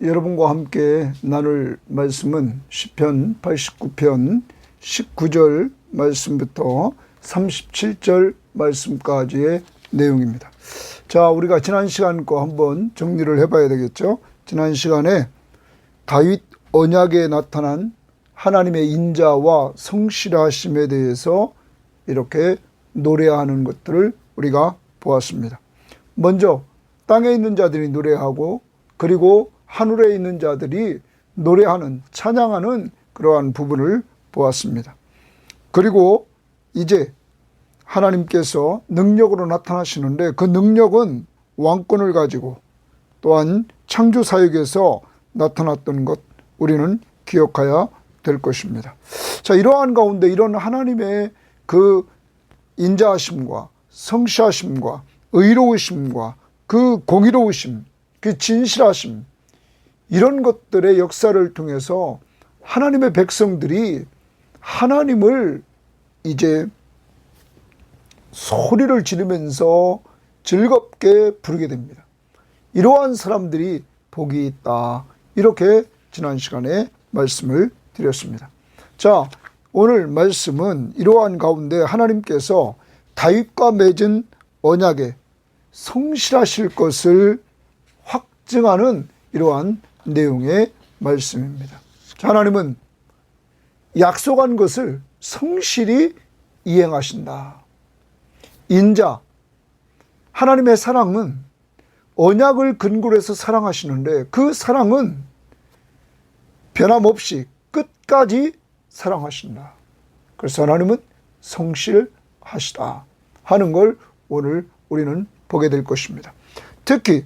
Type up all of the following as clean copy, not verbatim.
여러분과 함께 나눌 말씀은 시편 89편 19절 말씀부터 37절 말씀까지의 내용입니다. 자, 우리가 지난 시간 거 한번 정리를 해봐야 되겠죠. 지난 시간에 다윗 언약에 나타난 하나님의 인자와 성실하심에 대해서 이렇게 노래하는 것들을 우리가 보았습니다. 먼저 땅에 있는 자들이 노래하고, 그리고 하늘에 있는 자들이 노래하는, 찬양하는 그러한 부분을 보았습니다. 그리고 이제 하나님께서 능력으로 나타나시는데, 그 능력은 왕권을 가지고 또한 창조사역에서 나타났던 것, 우리는 기억해야 될 것입니다. 자, 이러한 가운데 이런 하나님의 그 인자하심과 성실하심과 의로우심과 그 공의로우심, 그 진실하심, 이런 것들의 역사를 통해서 하나님의 백성들이 하나님을 이제 소리를 지르면서 즐겁게 부르게 됩니다. 이러한 사람들이 복이 있다, 이렇게 지난 시간에 말씀을 드렸습니다. 자, 오늘 말씀은 이러한 가운데 하나님께서 다윗과 맺은 언약에 성실하실 것을 확증하는 이러한 내용의 말씀입니다. 하나님은 약속한 것을 성실히 이행하신다. 인자, 하나님의 사랑은 언약을 근거로 해서 사랑하시는데, 그 사랑은 변함없이 끝까지 사랑하신다. 그래서 하나님은 성실하시다 하는 걸 오늘 우리는 보게 될 것입니다. 특히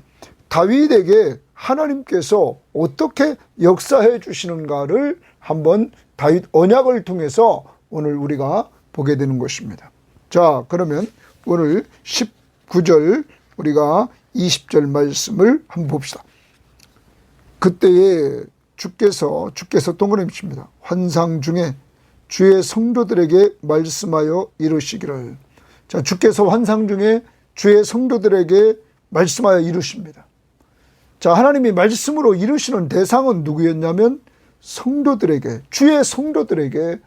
다윗에게 하나님께서 어떻게 역사해 주시는가를 한번 다윗 언약을 통해서 오늘 우리가 보게 되는 것입니다. 자, 그러면 오늘 19절 우리가 20절 말씀을 한번 봅시다. 그때에 주께서 동그라미 칩니다. 환상 중에 주의 성도들에게 말씀하여 이루시기를. 자, 주께서 환상 중에 주의 성도들에게 말씀하여 이루십니다. 자, 하나님이 말씀으로 이루시는 대상은 누구였냐면 성도들에게, 주의 성도들에게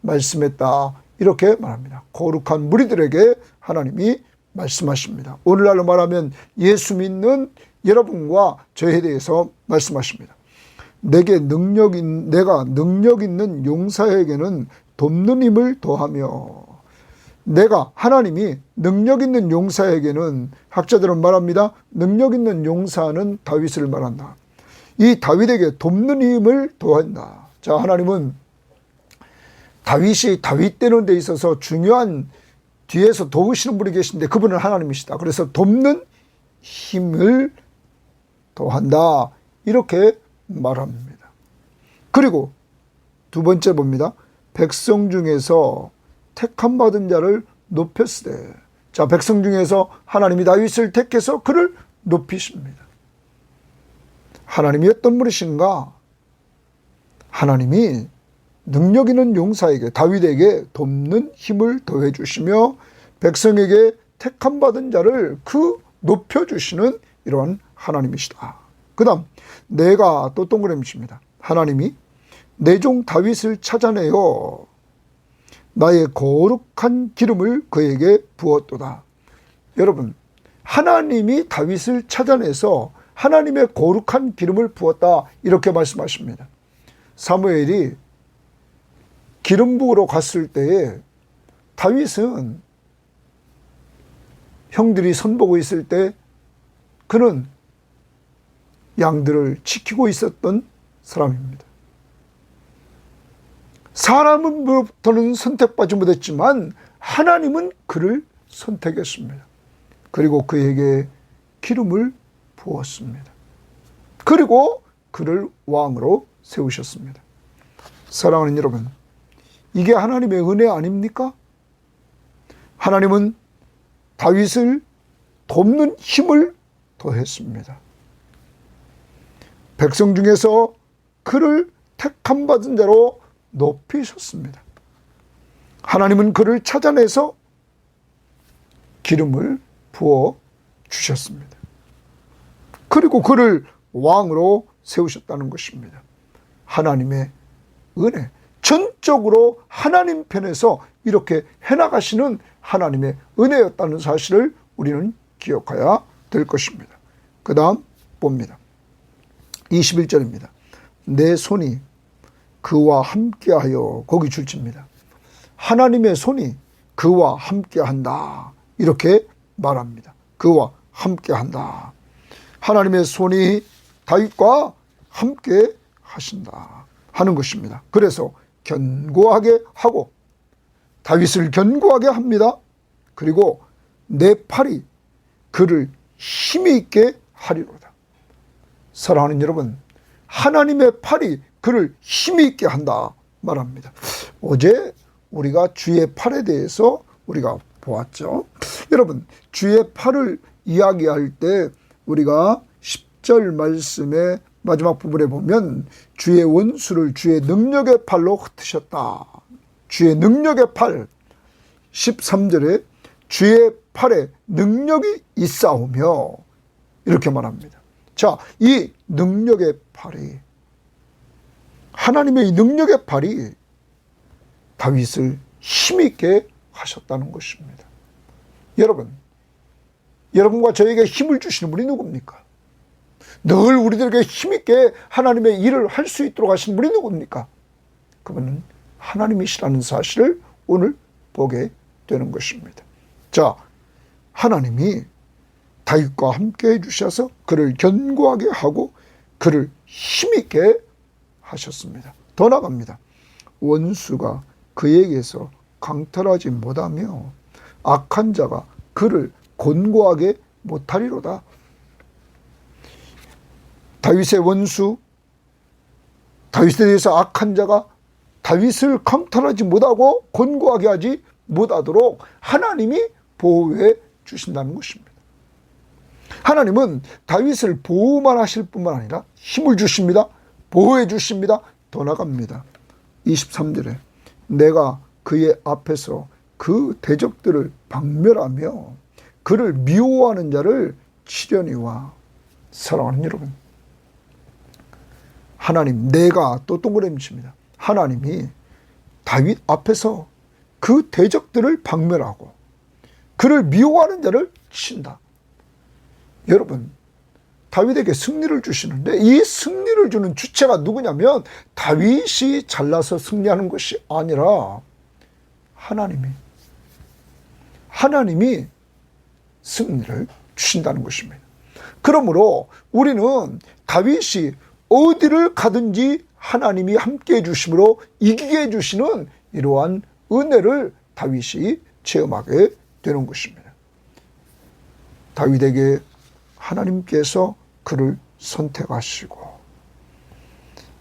말씀했다, 이렇게 말합니다. 거룩한 무리들에게 하나님이 말씀하십니다. 오늘날로 말하면 예수 믿는 여러분과 저에 대해서 말씀하십니다. 내가 능력 있는 용사에게는 돕는 힘을 더하며, 내가, 하나님이 능력 있는 용사에게는, 학자들은 말합니다, 능력 있는 용사는 다윗을 말한다. 이 다윗에게 돕는 힘을 더한다. 자, 하나님은 다윗이 다윗 되는 데 있어서 중요한 뒤에서 도우시는 분이 계신데 그분은 하나님이시다. 그래서 돕는 힘을 더한다, 이렇게 말합니다. 그리고 두 번째 봅니다. 백성 중에서 택함 받은 자를 높였으되. 자, 백성 중에서 하나님이 다윗을 택해서 그를 높이십니다. 하나님이 어떤 분이신가? 하나님이 능력 있는 용사에게, 다윗에게 돕는 힘을 더해 주시며 백성에게 택함 받은 자를 그 높여 주시는 이러한 하나님이시다. 그 다음, 내가 또 동그라미 칩니다. 하나님이 내 종 다윗을 찾아내어 나의 거룩한 기름을 그에게 부었도다. 여러분, 하나님이 다윗을 찾아내서 하나님의 거룩한 기름을 부었다, 이렇게 말씀하십니다. 사무엘이 기름 부으러 갔을 때에 다윗은 형들이 선보고 있을 때 그는 양들을 지키고 있었던 사람입니다. 사람으로부터는 선택받지 못했지만 하나님은 그를 선택했습니다. 그리고 그에게 기름을 부었습니다. 그리고 그를 왕으로 세우셨습니다. 사랑하는 여러분, 이게 하나님의 은혜 아닙니까? 하나님은 다윗을 돕는 힘을 더했습니다. 백성 중에서 그를 택함 받은 자로 높이셨습니다. 하나님은 그를 찾아내서 기름을 부어 주셨습니다. 그리고 그를 왕으로 세우셨다는 것입니다. 하나님의 은혜, 전적으로 하나님 편에서 이렇게 해나가시는 하나님의 은혜였다는 사실을 우리는 기억해야 될 것입니다. 그 다음 봅니다. 21절입니다. 내 손이 그와 함께하여, 거기 줄칩니다. 하나님의 손이 그와 함께한다, 이렇게 말합니다. 그와 함께한다. 하나님의 손이 다윗과 함께 하신다 하는 것입니다. 그래서 견고하게 하고, 다윗을 견고하게 합니다. 그리고 내 팔이 그를 힘이 있게 하리로다. 사랑하는 여러분, 하나님의 팔이 그를 힘이 있게 한다 말합니다. 어제 우리가 주의 팔에 대해서 우리가 보았죠. 여러분, 주의 팔을 이야기할 때 우리가 10절 말씀의 마지막 부분에 보면 주의 원수를 주의 능력의 팔로 흩으셨다. 주의 능력의 팔. 13절에 주의 팔에 능력이 있사오며, 이렇게 말합니다. 자, 이 능력의 팔이, 하나님의 이 능력의 팔이 다윗을 힘있게 하셨다는 것입니다. 여러분과 저에게 힘을 주시는 분이 누굽니까? 늘 우리들에게 힘있게 하나님의 일을 할 수 있도록 하신 분이 누굽니까? 그분은 하나님이시라는 사실을 오늘 보게 되는 것입니다. 자, 하나님이 다윗과 함께 해주셔서 그를 견고하게 하고 그를 힘있게 하셨습니다. 더 나아갑니다. 원수가 그에게서 강탈하지 못하며 악한 자가 그를 곤고하게 못하리로다. 다윗의 원수, 다윗에 대해서 악한 자가 다윗을 강탈하지 못하고 곤고하게 하지 못하도록 하나님이 보호해 주신다는 것입니다. 하나님은 다윗을 보호만 하실 뿐만 아니라 힘을 주십니다. 보호해 주십니다. 더 나갑니다. 23절에 내가 그의 앞에서 그 대적들을 박멸하며 그를 미워하는 자를 치려니와. 사랑하는 여러분, 하나님, 내가 또 동그라미 칩니다. 하나님이 다윗 앞에서 그 대적들을 박멸하고 그를 미워하는 자를 친다. 여러분, 다윗에게 승리를 주시는데 이 승리를 주는 주체가 누구냐면 다윗이 잘나서 승리하는 것이 아니라 하나님이 승리를 주신다는 것입니다. 그러므로 우리는 다윗이 어디를 가든지 하나님이 함께해 주심으로 이기게 해주시는 이러한 은혜를 다윗이 체험하게 되는 것입니다. 다윗에게 하나님께서 그를 선택하시고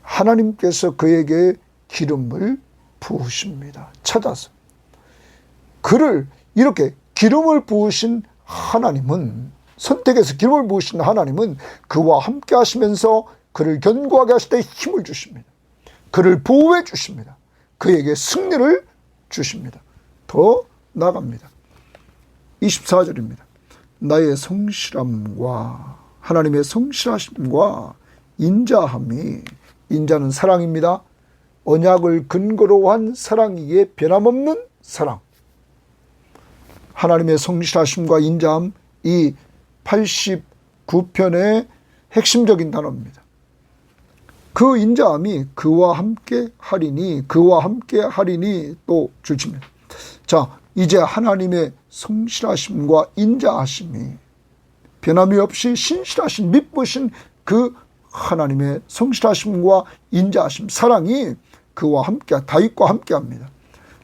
하나님께서 그에게 기름을 부으십니다. 찾아서 그를 이렇게 기름을 부으신 하나님은, 선택해서 기름을 부으신 하나님은 그와 함께 하시면서 그를 견고하게 하실 때 힘을 주십니다. 그를 보호해 주십니다. 그에게 승리를 주십니다. 더 나아갑니다. 24절입니다. 나의 성실함과 하나님의 성실하심과 인자함이, 인자는 사랑입니다. 언약을 근거로 한 사랑이기에 변함없는 사랑. 하나님의 성실하심과 인자함, 이 89편의 핵심적인 단어입니다. 그 인자함이 그와 함께 하리니, 그와 함께 하리니 또 줄칩니다. 자, 이제 하나님의 성실하심과 인자하심이 변함이 없이 신실하신 믿으신 그 하나님의 성실하심과 인자하심, 사랑이 그와 함께, 다윗과 함께합니다.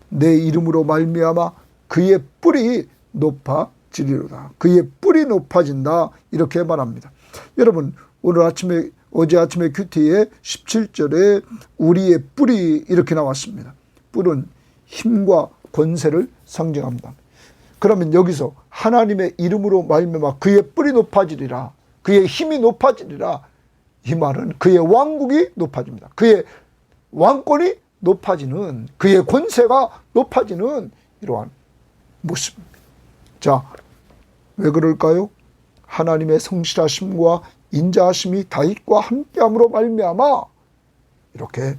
내 이름으로 말미암아 그의 뿔이 높아지리로다. 그의 뿔이 높아진다, 이렇게 말합니다. 여러분, 어제 아침에 큐티에 17절에 우리의 뿔이 이렇게 나왔습니다. 뿔은 힘과 권세를 상징합니다. 그러면 여기서 하나님의 이름으로 말미암아 그의 뿔이 높아지리라, 그의 힘이 높아지리라, 이 말은 그의 왕국이 높아집니다. 그의 왕권이 높아지는, 그의 권세가 높아지는 이러한 모습입니다. 자, 왜 그럴까요? 하나님의 성실하심과 인자하심이 다윗과 함께함으로 말미암아 이렇게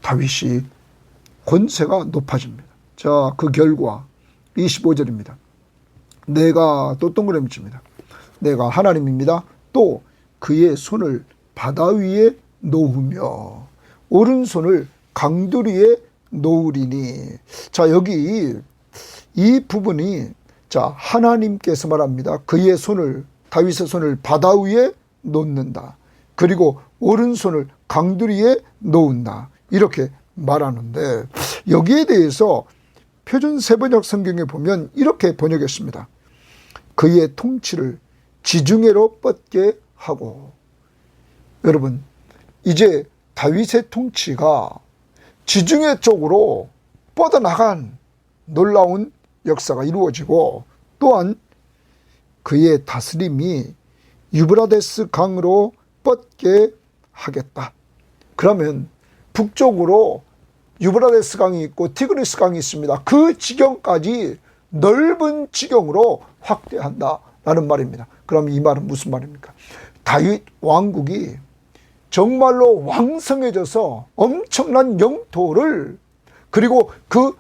다윗이 권세가 높아집니다. 자, 그 결과 25절입니다. 내가 또 동그라미 칩니다. 내가 하나님입니다. 또 그의 손을 바다 위에 놓으며 오른손을 강들 위에 놓으리니. 자, 여기 이 부분이 자, 하나님께서 말합니다. 그의 손을, 다윗의 손을 바다 위에 놓는다. 그리고 오른손을 강들 위에 놓은다. 이렇게 말하는데, 여기에 대해서 표준 세번역 성경에 보면 이렇게 번역했습니다. 그의 통치를 지중해로 뻗게 하고. 여러분, 이제 다윗의 통치가 지중해 쪽으로 뻗어나간 놀라운 역사가 이루어지고, 또한 그의 다스림이 유브라데스 강으로 뻗게 하겠다. 그러면 북쪽으로 유브라데스 강이 있고 티그리스 강이 있습니다. 그 지경까지 넓은 지경으로 확대한다라는 말입니다. 그럼 이 말은 무슨 말입니까? 다윗 왕국이 정말로 왕성해져서 엄청난 영토를, 그리고 그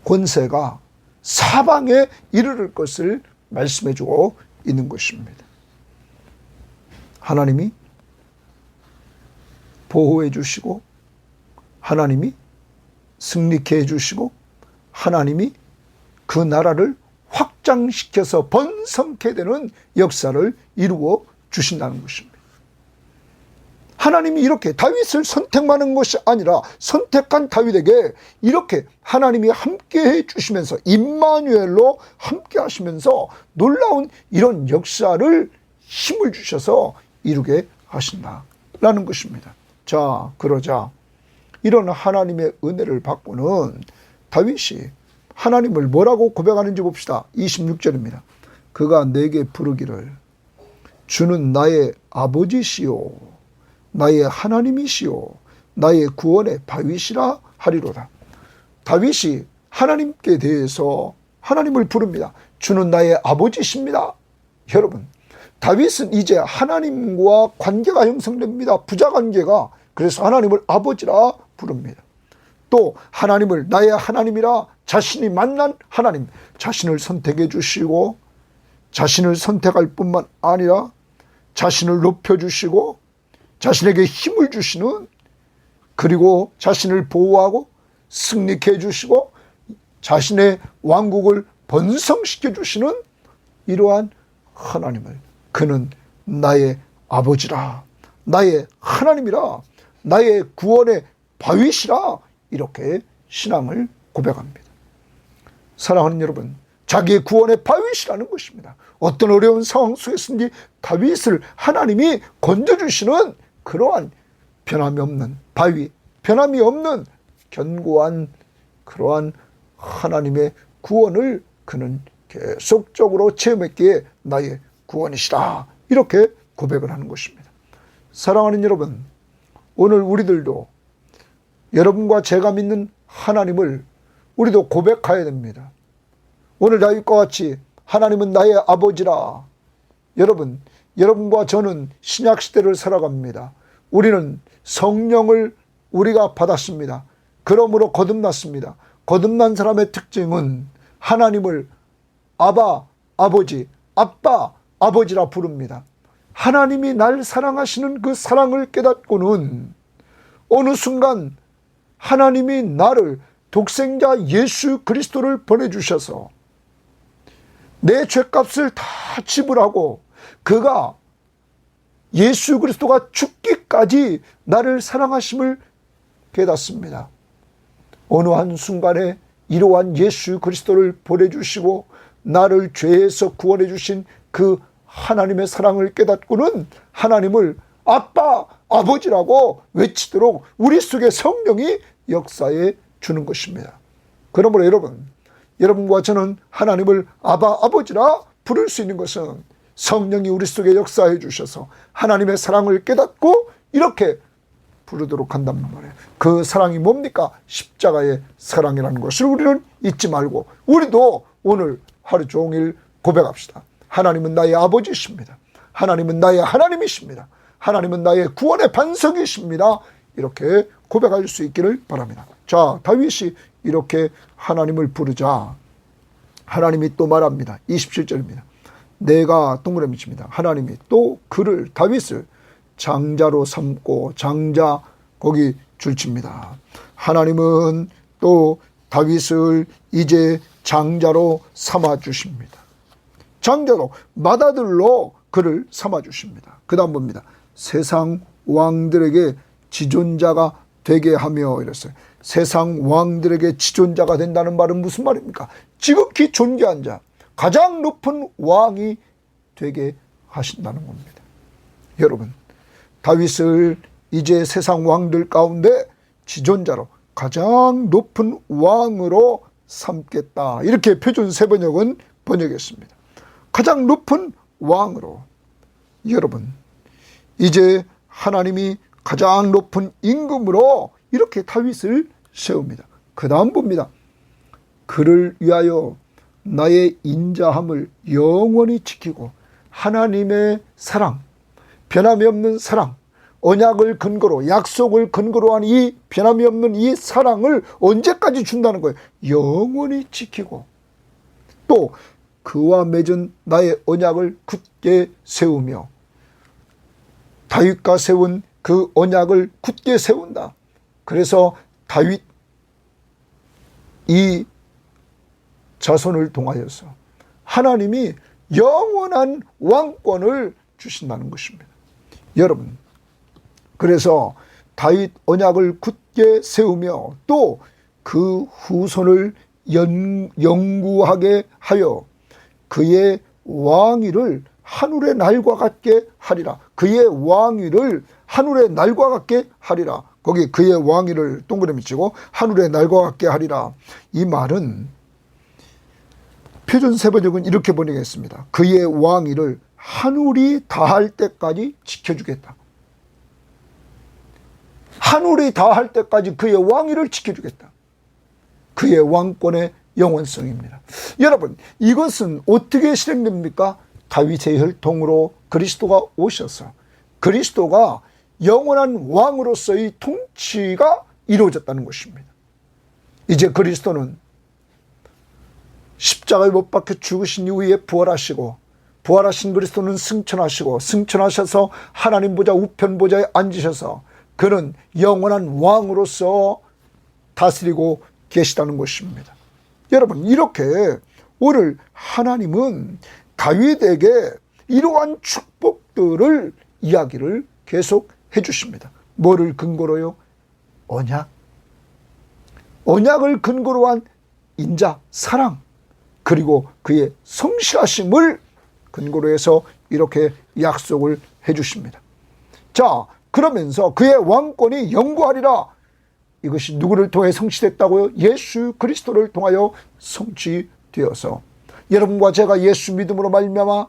권세가 사방에 이르를 것을 말씀해 주고 있는 것입니다. 하나님이 보호해 주시고, 하나님이 승리케 해 주시고, 하나님이 그 나라를 확장시켜서 번성케 되는 역사를 이루어 주신다는 것입니다. 하나님이 이렇게 다윗을 선택하는 것이 아니라 선택한 다윗에게 이렇게 하나님이 함께 해 주시면서 임마누엘로 함께 하시면서 놀라운 이런 역사를 힘을 주셔서 이루게 하신다라는 것입니다. 자, 그러자 이런 하나님의 은혜를 받고는 다윗이 하나님을 뭐라고 고백하는지 봅시다. 26절입니다. 그가 내게 부르기를 주는 나의 아버지시요 나의 하나님이시요 나의 구원의 바위시라 하리로다. 다윗이 하나님께 대해서 하나님을 부릅니다. 주는 나의 아버지십니다. 여러분, 다윗은 이제 하나님과 관계가 형성됩니다. 부자관계가. 그래서 하나님을 아버지라 부릅니다. 또 하나님을 나의 하나님이라, 자신이 만난 하나님, 자신을 선택해 주시고 자신을 선택할 뿐만 아니라 자신을 높여주시고 자신에게 힘을 주시는, 그리고 자신을 보호하고 승리케 해주시고 자신의 왕국을 번성시켜 주시는 이러한 하나님을 그는 나의 아버지라, 나의 하나님이라, 나의 구원의 바위시라, 이렇게 신앙을 고백합니다. 사랑하는 여러분, 자기의 구원의 바위시라는 것입니다. 어떤 어려운 상황 속에서든지 다윗을 하나님이 건져주시는 그러한 변함이 없는 바위, 변함이 없는 견고한 그러한 하나님의 구원을 그는 계속적으로 체험했기에 나의 구원이시라, 이렇게 고백을 하는 것입니다. 사랑하는 여러분, 오늘 우리들도 여러분과 제가 믿는 하나님을 우리도 고백해야 됩니다. 오늘 다윗과 같이 하나님은 나의 아버지라. 여러분, 여러분과 저는 신약시대를 살아갑니다. 우리는 성령을 우리가 받았습니다. 그러므로 거듭났습니다. 거듭난 사람의 특징은 하나님을 아바, 아버지, 아빠, 아버지라 부릅니다. 하나님이 날 사랑하시는 그 사랑을 깨닫고는 어느 순간 하나님이 나를 독생자 예수 그리스도를 보내주셔서 내 죄값을 다 지불하고 그가 예수 그리스도가 죽기까지 나를 사랑하심을 깨닫습니다. 어느 한순간에 이러한 예수 그리스도를 보내주시고 나를 죄에서 구원해 주신 그 하나님의 사랑을 깨닫고는 하나님을 아빠, 아버지라고 외치도록 우리 속에 성령이 역사해 주는 것입니다. 그러므로 여러분과 저는 하나님을 아바, 아버지라 부를 수 있는 것은 성령이 우리 속에 역사해 주셔서 하나님의 사랑을 깨닫고 이렇게 부르도록 한단 말이에요. 그 사랑이 뭡니까? 십자가의 사랑이라는 것을 우리는 잊지 말고 우리도 오늘 하루 종일 고백합시다. 하나님은 나의 아버지십니다. 하나님은 나의 하나님이십니다. 하나님은 나의 구원의 반석이십니다. 이렇게 고백할 수 있기를 바랍니다. 자, 다윗이 이렇게 하나님을 부르자 하나님이 또 말합니다. 27절입니다. 내가 동그라미 칩니다. 하나님이 또 그를 다윗을 장자로 삼고 장자 거기 줄칩니다. 하나님은 또 다윗을 이제 장자로 삼아주십니다. 장자로 맏아들로 그를 삼아주십니다. 그 다음 봅니다. 세상 왕들에게 지존자가 되게 하며 이랬어요. 세상 왕들에게 지존자가 된다는 말은 무슨 말입니까? 지극히 존귀한 자, 가장 높은 왕이 되게 하신다는 겁니다. 여러분, 다윗을 이제 세상 왕들 가운데 지존자로 가장 높은 왕으로 삼겠다. 이렇게 표준 세번역은 번역했습니다. 가장 높은 왕으로. 여러분, 이제 하나님이 가장 높은 임금으로 이렇게 다윗을 세웁니다. 그 다음 봅니다. 그를 위하여 나의 인자함을 영원히 지키고 하나님의 사랑, 변함이 없는 사랑, 언약을 근거로 약속을 근거로 한 이 변함이 없는 이 사랑을 언제까지 준다는 거예요? 영원히 지키고 또 그와 맺은 나의 언약을 굳게 세우며 다윗과 세운 그 언약을 굳게 세운다. 그래서 다윗 이 자손을 통하여서 하나님이 영원한 왕권을 주신다는 것입니다. 여러분, 그래서 다윗 언약을 굳게 세우며 또 그 후손을 영구하게 하여 그의 왕위를 하늘의 날과 같게 하리라. 그의 왕위를 하늘의 날과 같게 하리라. 거기 그의 왕위를 동그라미 치고 하늘의 날과 같게 하리라. 이 말은 표준 세번역은 이렇게 번역했습니다. 그의 왕위를 하늘이 다할 때까지 지켜주겠다. 하늘이 다할 때까지 그의 왕위를 지켜주겠다. 그의 왕권의 영원성입니다. 여러분, 이것은 어떻게 실행됩니까? 다윗의 혈통으로 그리스도가 오셔서 그리스도가 영원한 왕으로서의 통치가 이루어졌다는 것입니다. 이제 그리스도는 십자가에 못 박혀 죽으신 이후에 부활하시고 부활하신 그리스도는 승천하시고 승천하셔서 하나님 보좌 우편 보좌에 앉으셔서 그는 영원한 왕으로서 다스리고 계시다는 것입니다. 여러분, 이렇게 오늘 하나님은 다윗에게 이러한 축복들을 이야기를 계속 해주십니다. 뭐를 근거로요? 언약. 언약을 근거로 한 인자, 사랑, 그리고 그의 성실하심을 근거로 해서 이렇게 약속을 해주십니다. 자, 그러면서 그의 왕권이 영구하리라. 이것이 누구를 통해 성취됐다고요? 예수 그리스도를 통하여 성취되어서 여러분과 제가 예수 믿음으로 말미암아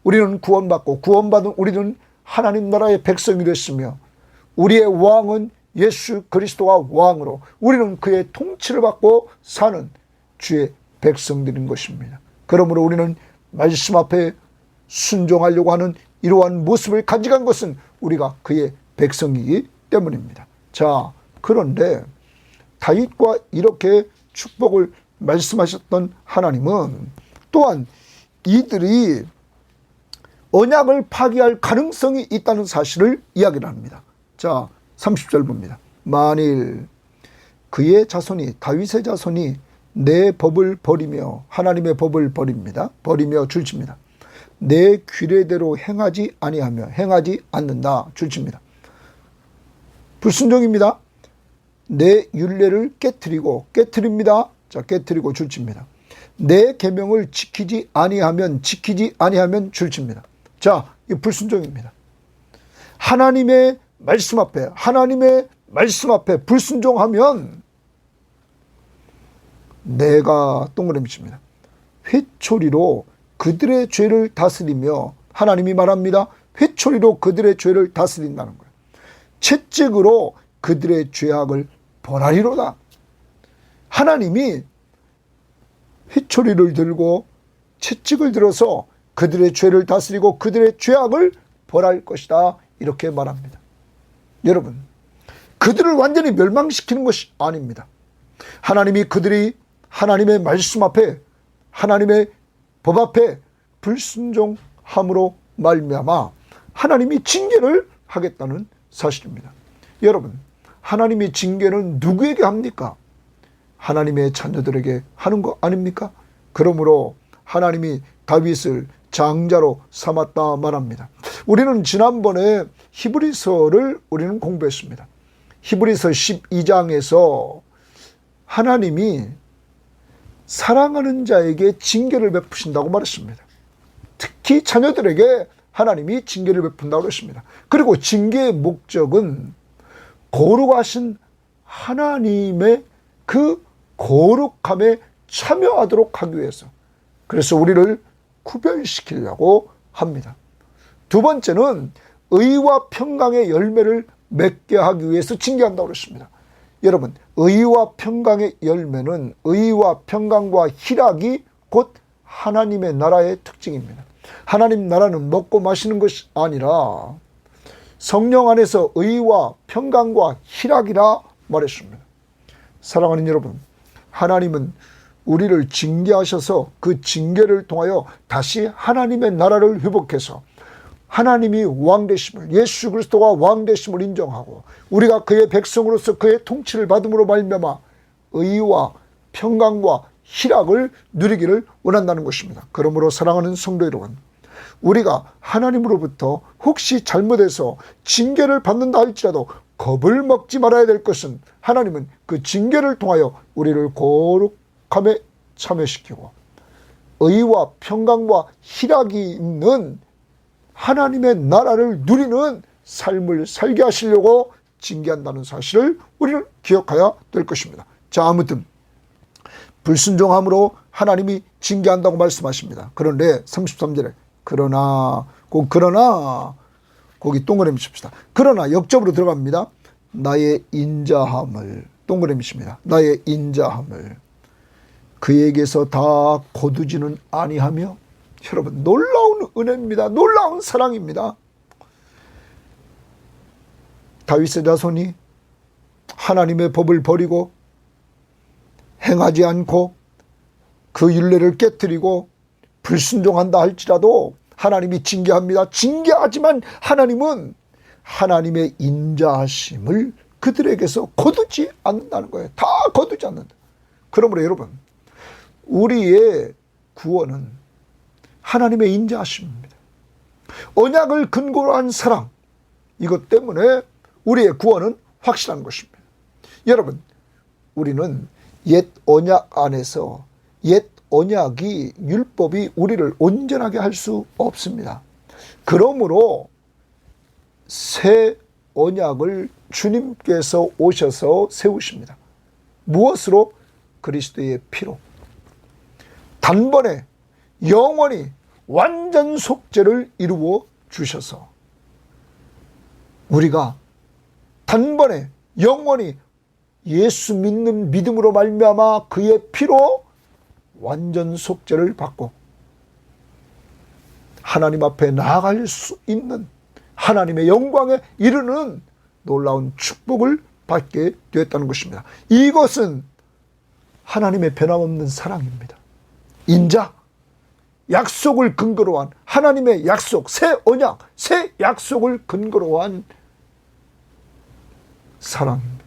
우리는 구원받고 구원받은 우리는 하나님 나라의 백성이 됐으며 우리의 왕은 예수 그리스도가 왕으로 우리는 그의 통치를 받고 사는 주의 백성들인 것입니다. 그러므로 우리는 말씀 앞에 순종하려고 하는 이러한 모습을 가져간 것은 우리가 그의 백성이기 때문입니다. 자, 그런데 다윗과 이렇게 축복을 말씀하셨던 하나님은 또한 이들이 언약을 파기할 가능성이 있다는 사실을 이야기를 합니다. 자, 30절 봅니다. 만일 그의 자손이 다윗의 자손이 내 법을 버리며 하나님의 법을 버립니다. 버리며 줄칩니다. 내 규례대로 행하지 아니하며 행하지 않는다. 줄칩니다. 불순종입니다. 내 율례를 깨트립니다. 자, 깨트리고 줄칩니다. 내 계명을 지키지 아니하면 줄칩니다. 자, 이 불순종입니다. 하나님의 말씀 앞에 불순종하면 내가 동그라미 칩니다. 회초리로 그들의 죄를 다스리며 하나님이 말합니다. 회초리로 그들의 죄를 다스린다는 거예요. 채찍으로 그들의 죄악을 벌하리로다. 하나님이 회초리를 들고 채찍을 들어서 그들의 죄를 다스리고 그들의 죄악을 벌할 것이다. 이렇게 말합니다. 여러분, 그들을 완전히 멸망시키는 것이 아닙니다. 하나님이 그들이 하나님의 말씀 앞에, 하나님의 법 앞에 불순종함으로 말미암아 하나님이 징계를 하겠다는 사실입니다. 여러분, 하나님이 징계는 누구에게 합니까? 하나님의 자녀들에게 하는 거 아닙니까? 그러므로 하나님이 다윗을 장자로 삼았다 말합니다. 우리는 지난번에 히브리서를 우리는 공부했습니다. 히브리서 12장에서 하나님이 사랑하는 자에게 징계를 베푸신다고 말했습니다. 특히 자녀들에게 하나님이 징계를 베푼다고 했습니다. 그리고 징계의 목적은 거룩하신 하나님의 그 거룩함에 참여하도록 하기 위해서, 그래서 우리를 구별시키려고 합니다. 두 번째는 의와 평강의 열매를 맺게 하기 위해서 징계한다고 했습니다. 여러분, 의와 평강의 열매는 의와 평강과 희락이 곧 하나님의 나라의 특징입니다. 하나님 나라는 먹고 마시는 것이 아니라 성령 안에서 의와 평강과 희락이라 말했습니다. 사랑하는 여러분, 하나님은 우리를 징계하셔서 그 징계를 통하여 다시 하나님의 나라를 회복해서 하나님이 왕 되심을, 예수 그리스도가 왕 되심을 인정하고 우리가 그의 백성으로서 그의 통치를 받음으로 말미암아 의와 평강과 희락을 누리기를 원한다는 것입니다. 그러므로 사랑하는 성도 여러분, 우리가 하나님으로부터 혹시 잘못해서 징계를 받는다 할지라도 겁을 먹지 말아야 될 것은, 하나님은 그 징계를 통하여 우리를 거룩함에 참여시키고 의와 평강과 희락이 있는 하나님의 나라를 누리는 삶을 살게 하시려고 징계한다는 사실을 우리는 기억해야 될 것입니다. 자, 아무튼 불순종함으로 하나님이 징계한다고 말씀하십니다. 그런데 33절에 그러나 거기 동그라미 칩시다. 그러나 역접으로 들어갑니다. 나의 인자함을, 동그라미 칩니다. 나의 인자함을 그에게서 다 거두지는 아니하며. 여러분, 놀라운 은혜입니다. 놀라운 사랑입니다. 다윗의 자손이 하나님의 법을 버리고 행하지 않고 그 율례를 깨뜨리고 불순종한다 할지라도 하나님이 징계합니다. 징계하지만 하나님은 하나님의 인자하심을 그들에게서 거두지 않는다는 거예요. 다 거두지 않는다. 그러므로 여러분, 우리의 구원은 하나님의 인자하심입니다. 언약을 근거로 한 사랑, 이것 때문에 우리의 구원은 확실한 것입니다. 여러분, 우리는 옛 언약 안에서 옛 언약이, 율법이 우리를 온전하게 할 수 없습니다. 그러므로 새 언약을 주님께서 오셔서 세우십니다. 무엇으로? 그리스도의 피로. 단번에 영원히 완전 속죄를 이루어 주셔서 우리가 단번에 영원히 예수 믿는 믿음으로 말미암아 그의 피로 완전 속죄를 받고 하나님 앞에 나아갈 수 있는, 하나님의 영광에 이르는 놀라운 축복을 받게 되었다는 것입니다. 이것은 하나님의 변함없는 사랑입니다. 인자, 약속을 근거로 한 하나님의 약속, 새 언약, 새 약속을 근거로 한 사랑입니다.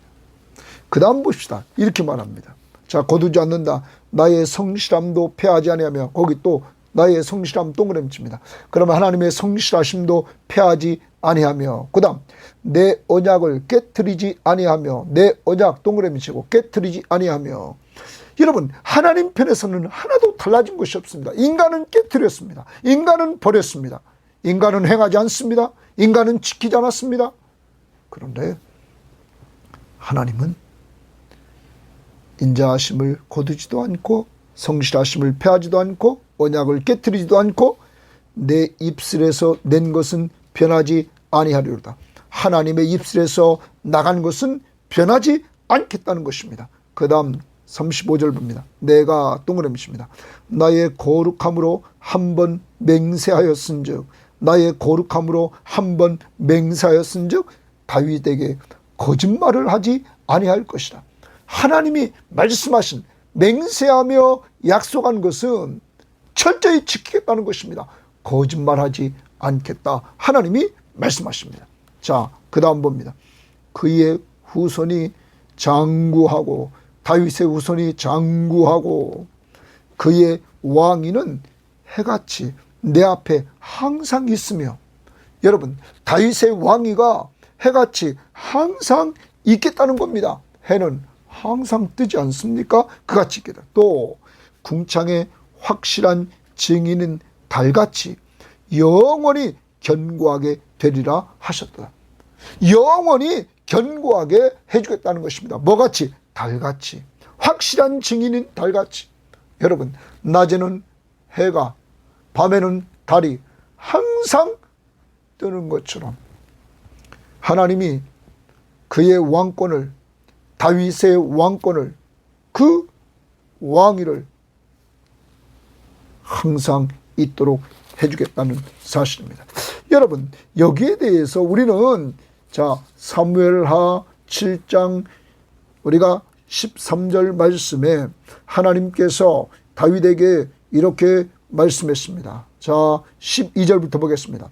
그 다음 봅시다. 이렇게 말합니다. 자, 거두지 않는다. 나의 성실함도 패하지 아니하며, 거기 또 나의 성실함 동그라미 칩니다. 그러면 하나님의 성실하심도 패하지 아니하며, 그 다음 내 언약을 깨트리지 아니하며, 내 언약 동그라미 치고 깨트리지 아니하며. 여러분, 하나님 편에서는 하나도 달라진 것이 없습니다. 인간은 깨트렸습니다. 인간은 버렸습니다. 인간은 행하지 않습니다. 인간은 지키지 않았습니다. 그런데 하나님은 인자하심을 거두지도 않고 성실하심을 패하지도 않고 언약을 깨트리지도 않고 내 입술에서 낸 것은 변하지 아니하리로다. 하나님의 입술에서 나간 것은 변하지 않겠다는 것입니다. 그 다음 35절 봅니다. 내가 동그라미입니다. 나의 거룩함으로 한 번 맹세하였은즉, 나의 거룩함으로 한 번 맹세하였은즉 다윗에게 거짓말을 하지 아니할 것이라. 하나님이 말씀하신, 맹세하며 약속한 것은 철저히 지키겠다는 것입니다. 거짓말하지 않겠다, 하나님이 말씀하십니다. 자, 그 다음 봅니다. 그의 후손이 장구하고, 다윗의 후손이 장구하고, 그의 왕위는 해같이 내 앞에 항상 있으며. 여러분, 다윗의 왕위가 해같이 항상 있겠다는 겁니다. 해는 항상 뜨지 않습니까? 그같이 있겠다. 또 궁창에 확실한 증인은 달같이 영원히 견고하게 되리라 하셨다. 영원히 견고하게 해주겠다는 것입니다. 뭐같이? 달같이. 확실한 증인인 달같이. 여러분, 낮에는 해가, 밤에는 달이 항상 뜨는 것처럼 하나님이 그의 왕권을, 다윗의 왕권을, 그 왕위를 항상 있도록 해주겠다는 사실입니다. 여러분, 여기에 대해서 우리는 자, 사무엘하 7장 우리가 13절 말씀에 하나님께서 다윗에게 이렇게 말씀했습니다. 자, 12절부터 보겠습니다.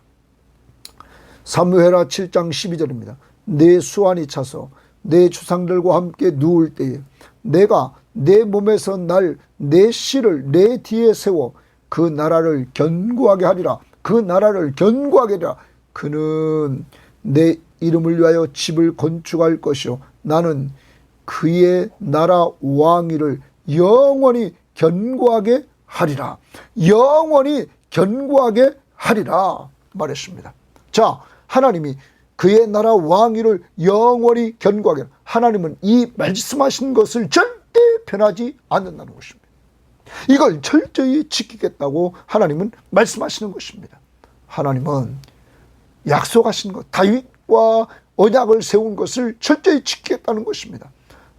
사무엘하 7장 12절입니다. 내 수완이 차서 내 주상들과 함께 누울 때에 내가 내 몸에서 날 내 씨를 내 뒤에 세워 그 나라를 견고하게 하리라. 그 나라를 견고하게 하리라. 그는 내 이름을 위하여 집을 건축할 것이요 나는 그의 나라 왕위를 영원히 견고하게 하리라. 영원히 견고하게 하리라 말했습니다. 자, 하나님이 그의 나라 왕위를 영원히 견고하게 하리라. 하나님은 이 말씀하신 것을 절대 변하지 않는다는 것입니다. 이걸 철저히 지키겠다고 하나님은 말씀하시는 것입니다. 하나님은 약속하신 것, 다윗과 언약을 세운 것을 철저히 지키겠다는 것입니다.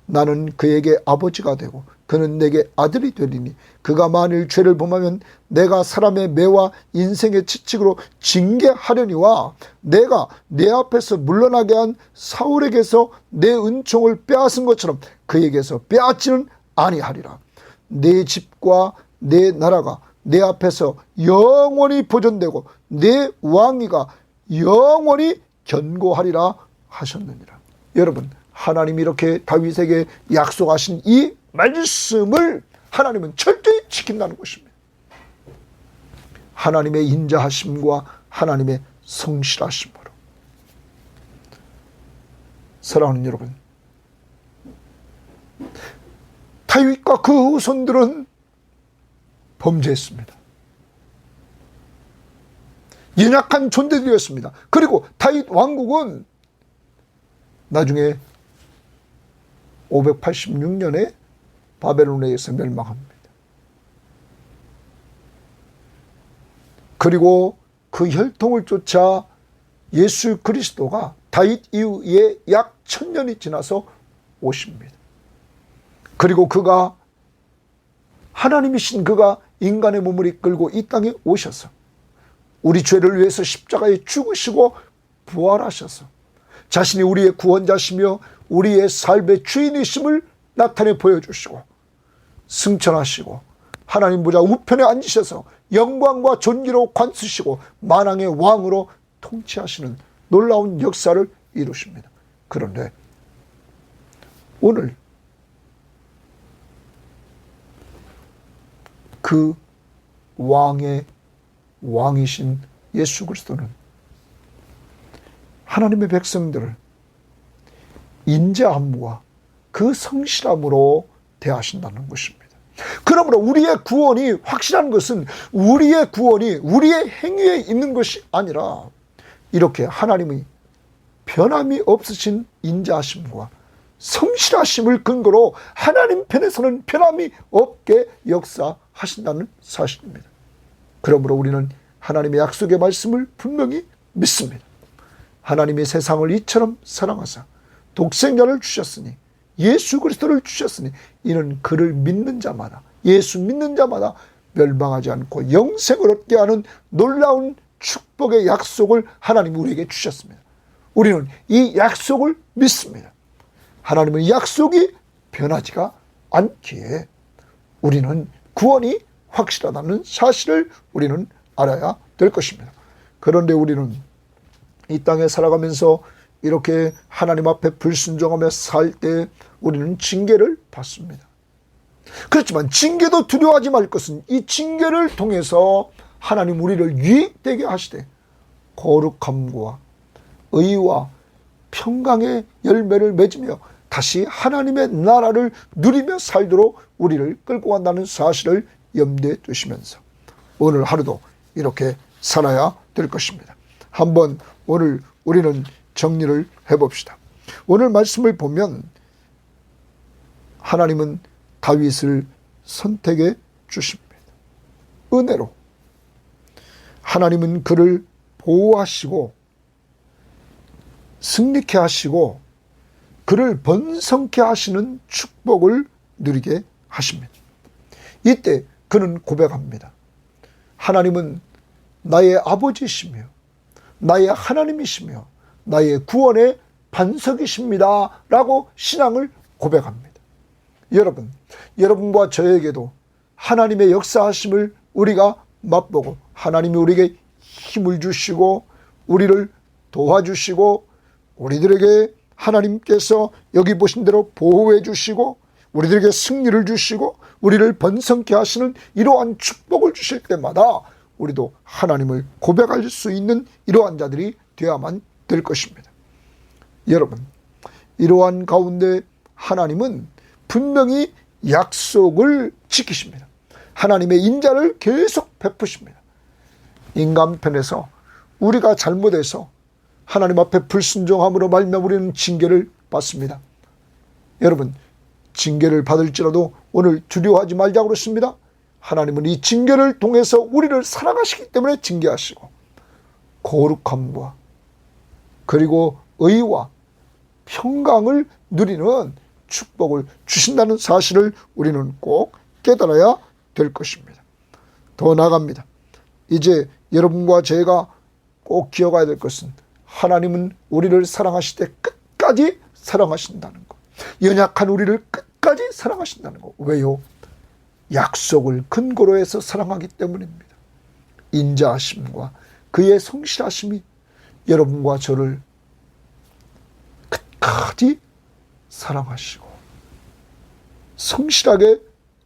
나는 그에게 아버지가 되고 그는 내게 아들이 되리니 그가 만일 죄를 범하면 내가 사람의 매와 인생의 채찍으로 징계하려니와 내가 내 앞에서 물러나게 한 사울에게서 내 은총을 빼앗은 것처럼 그에게서 빼앗지는 아니하리라. 내 집과 내 나라가 내 앞에서 영원히 보존되고 내 왕위가 영원히 견고하리라 하셨느니라. 여러분, 하나님이 이렇게 다윗에게 약속하신 이 말씀을 하나님은 철저히 지킨다는 것입니다. 하나님의 인자하심과 하나님의 성실하심으로. 사랑하는 여러분, 다윗과 그 후손들은 범죄했습니다. 연약한 존재들이었습니다. 그리고 다윗 왕국은 나중에 586년에 바벨론에 의해서 멸망합니다. 그리고 그 혈통을 쫓아 예수 그리스도가 다윗 이후에 약 1000년이 지나서 오십니다. 그리고 그가 하나님이신 그가 인간의 몸을 이끌고 이 땅에 오셔서 우리 죄를 위해서 십자가에 죽으시고 부활하셔서 자신이 우리의 구원자시며 우리의 삶의 주인이심을 나타내 보여주시고 승천하시고 하나님 보좌 우편에 앉으셔서 영광과 존귀로 관쓰시고 만왕의 왕으로 통치하시는 놀라운 역사를 이루십니다. 그런데 오늘 그 왕의 왕이신 예수 그리스도는 하나님의 백성들을 인자함과 그 성실함으로 대하신다는 것입니다. 그러므로 우리의 구원이 확실한 것은 우리의 구원이 우리의 행위에 있는 것이 아니라 이렇게 하나님의 변함이 없으신 인자하심과 성실하심을 근거로 하나님 편에서는 변함이 없게 역사하신다는 사실입니다. 그러므로 우리는 하나님의 약속의 말씀을 분명히 믿습니다. 하나님이 세상을 이처럼 사랑하사 독생자를 주셨으니 예수 그리스도를 주셨으니 이는 그를 믿는 자마다, 예수 믿는 자마다 멸망하지 않고 영생을 얻게 하는 놀라운 축복의 약속을 하나님이 우리에게 주셨습니다. 우리는 이 약속을 믿습니다. 하나님은 약속이 변하지가 않기에 우리는 구원이 확실하다는 사실을 우리는 알아야 될 것입니다. 그런데 우리는 이 땅에 살아가면서 이렇게 하나님 앞에 불순종하며 살 때 우리는 징계를 받습니다. 그렇지만 징계도 두려워하지 말 것은 이 징계를 통해서 하나님 우리를 유익되게 하시되 거룩함과 의와 평강의 열매를 맺으며 다시 하나님의 나라를 누리며 살도록 우리를 끌고 간다는 사실을 염두에 두시면서 오늘 하루도 이렇게 살아야 될 것입니다. 한번 오늘 우리는 정리를 해봅시다. 오늘 말씀을 보면 하나님은 다윗을 선택해 주십니다. 은혜로 하나님은 그를 보호하시고 승리케 하시고 그를 번성케 하시는 축복을 누리게 하십니다. 이때 그는 고백합니다. 하나님은 나의 아버지시며 나의 하나님이시며 나의 구원의 반석이십니다 라고 신앙을 고백합니다. 여러분, 여러분과 저에게도 하나님의 역사하심을 우리가 맛보고 하나님이 우리에게 힘을 주시고 우리를 도와주시고 우리들에게 하나님께서 여기 보신 대로 보호해 주시고 우리들에게 승리를 주시고 우리를 번성케 하시는 이러한 축복을 주실 때마다 우리도 하나님을 고백할 수 있는 이러한 자들이 되어야만 될 것입니다. 여러분, 이러한 가운데 하나님은 분명히 약속을 지키십니다. 하나님의 인자를 계속 베푸십니다. 인간편에서 우리가 잘못해서 하나님 앞에 불순종함으로 말미암아 우리는 징계를 받습니다. 여러분, 징계를 받을지라도 오늘 두려워하지 말자고 그랬습니다. 하나님은 이 징계를 통해서 우리를 사랑하시기 때문에 징계하시고 거룩함과 그리고 의와 평강을 누리는 축복을 주신다는 사실을 우리는 꼭 깨달아야 될 것입니다. 더 나아갑니다. 이제 여러분과 제가 꼭 기억해야 될 것은 하나님은 우리를 사랑하실 때 끝까지 사랑하신다는 것. 연약한 우리를 끝까지 사랑하신다는 것. 왜요? 약속을 근거로 해서 사랑하기 때문입니다. 인자하심과 그의 성실하심이 여러분과 저를 끝까지 사랑하시고 성실하게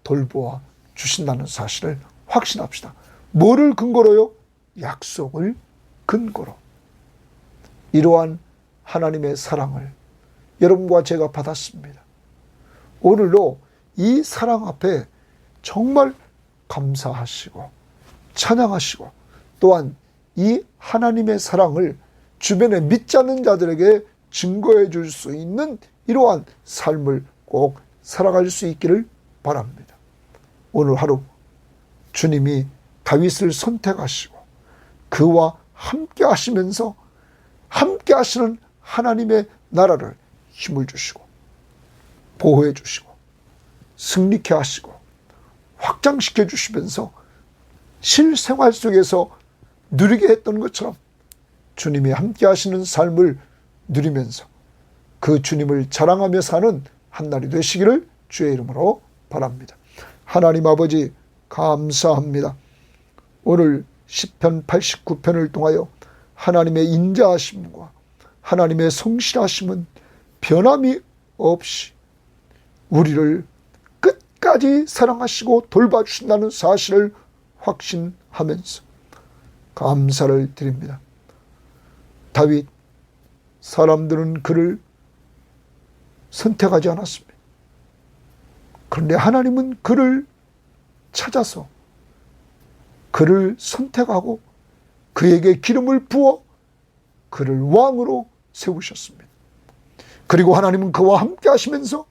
돌보아 주신다는 사실을 확신합시다. 뭐를 근거로요? 약속을 근거로. 이러한 하나님의 사랑을 여러분과 제가 받았습니다. 오늘도 이 사랑 앞에 정말 감사하시고 찬양하시고 또한 이 하나님의 사랑을 주변에 믿지 않는 자들에게 증거해 줄 수 있는 이러한 삶을 꼭 살아갈 수 있기를 바랍니다. 오늘 하루 주님이 다윗을 선택하시고 그와 함께 하시면서 함께 하시는 하나님의 나라를 힘을 주시고 보호해 주시고 승리케 하시고 확장시켜 주시면서 실생활 속에서 누리게 했던 것처럼 주님이 함께 하시는 삶을 누리면서 그 주님을 자랑하며 사는 한날이 되시기를 주의 이름으로 바랍니다. 하나님 아버지 감사합니다. 오늘 시편 89편을 통하여 하나님의 인자하심과 하나님의 성실하심은 변함이 없이 우리를 끝까지 사랑하시고 돌봐주신다는 사실을 확신하면서 감사를 드립니다. 다윗, 사람들은 그를 선택하지 않았습니다. 그런데 하나님은 그를 찾아서 그를 선택하고 그에게 기름을 부어 그를 왕으로 세우셨습니다. 그리고 하나님은 그와 함께 하시면서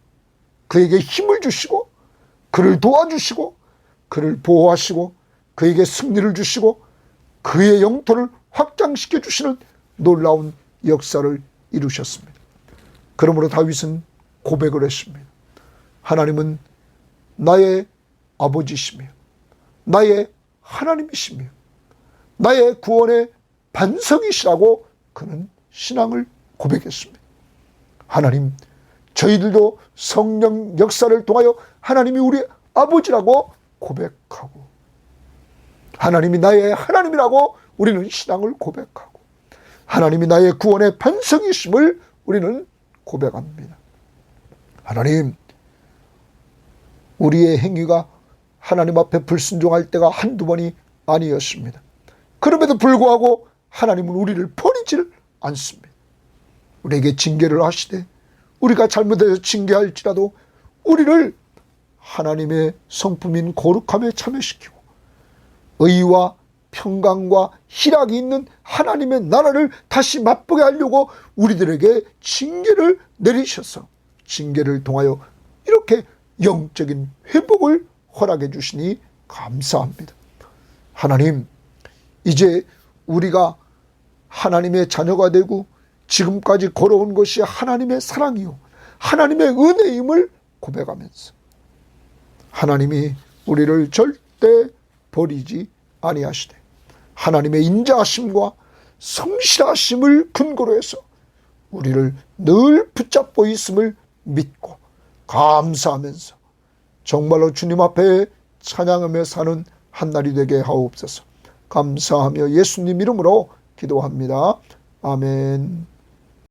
그에게 힘을 주시고 그를 도와주시고 그를 보호하시고 그에게 승리를 주시고 그의 영토를 확장시켜 주시는 놀라운 역사를 이루셨습니다. 그러므로 다윗은 고백을 했습니다. 하나님은 나의 아버지시며 나의 하나님이시며 나의 구원의 반석이시라고 그는 신앙을 고백했습니다. 하나님, 저희들도 성령 역사를 통하여 하나님이 우리 아버지라고 고백하고 하나님이 나의 하나님이라고 우리는 신앙을 고백하고 하나님이 나의 구원의 반석이심을 우리는 고백합니다. 하나님, 우리의 행위가 하나님 앞에 불순종할 때가 한두 번이 아니었습니다. 그럼에도 불구하고 하나님은 우리를 버리질 않습니다. 우리에게 징계를 하시되 우리가 잘못해서 징계할지라도 우리를 하나님의 성품인 거룩함에 참여시키고 의와 평강과 희락이 있는 하나님의 나라를 다시 맛보게 하려고 우리들에게 징계를 내리셔서 징계를 통하여 이렇게 영적인 회복을 허락해 주시니 감사합니다. 하나님, 이제 우리가 하나님의 자녀가 되고 지금까지 걸어온 것이 하나님의 사랑이요 하나님의 은혜임을 고백하면서 하나님이 우리를 절대 버리지 아니하시되 하나님의 인자하심과 성실하심을 근거로 해서 우리를 늘 붙잡고 있음을 믿고 감사하면서 정말로 주님 앞에 찬양하며 사는 한 날이 되게 하옵소서. 감사하며 예수님 이름으로 기도합니다. 아멘.